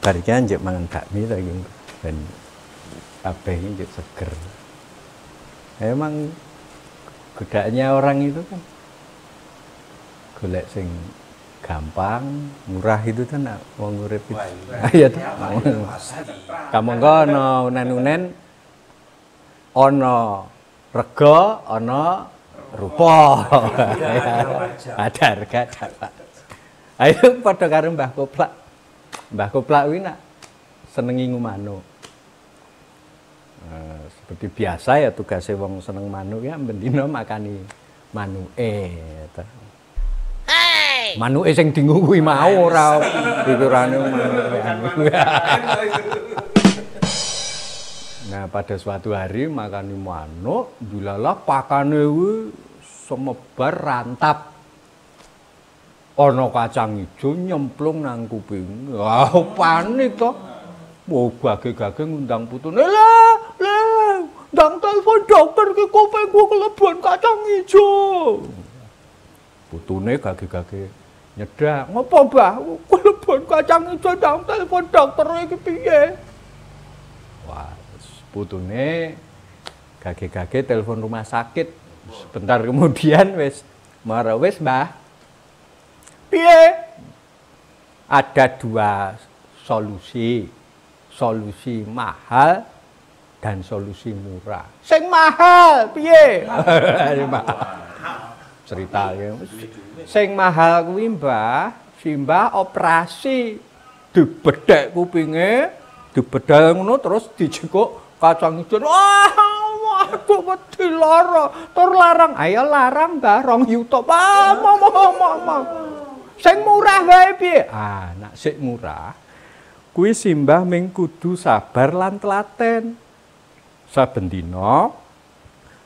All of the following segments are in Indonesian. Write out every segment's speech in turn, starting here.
Barikan njuk mangan bakmi lagi ben kabeh njuk seger. Emang godaannya orang itu kan golek sing gampang, murah itu kan wong urip itu. Iya ta. Kamangka ana unen-unen ana rega, ana rupa. Ada harga dapat. Ayo padha karo Mbah Koplak. Mbah Koplak kuwi nak senengi ngumanu. Seperti biasa ya tugasnya wong seneng manuk ya bendina makani manuke. Manuke sing dingu kuwi mau ora pikirane manuke. Nah, pada suatu hari makani manuk, dilalah pakane kuwi semebar rantap. Ana kacang ijo nyemplung nang kuping. Wah, panik to. Wah, gage-gage ngundang putune. Lah, ndang telepon dokter ki kupingku kelebuan kacang ijo. Putune gage-gage nyedak. Ngopo, Mbah? Kelebuan kacang ijo ndang telepon dokter iki piye? Wah, putune gage-gage telepon rumah sakit. Sebentar kemudian wis mara wis, Mbah. Piye? Ada dua solusi. Solusi mahal dan solusi murah. Sing mahal piye? Cerita sing mahal kuwi, Mbah, Simbah operasi dibedhek kupinge, dibedhek ngono terus dijekuk kacang ijo. Wah, waduh wedi lara. Tur larang. Ayo larang, Mbah, 2 yuta. Mama. Sing murah wae piye? Ah, nek sik murah kuwi Simbah ming kudu sabar lan telaten. Saben dina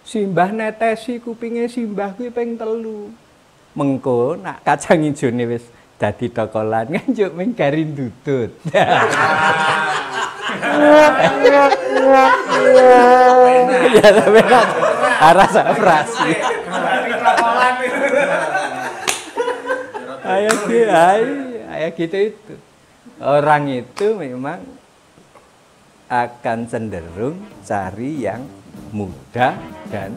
Simbah netesi kupinge Simbah kuwi ping 3. Mengko nak kacang ijone wis dadi tokolan njuk ming garing dudut. Ya tapi arah operasi. Ayo gitu itu. Orang itu memang akan cenderung cari yang mudah dan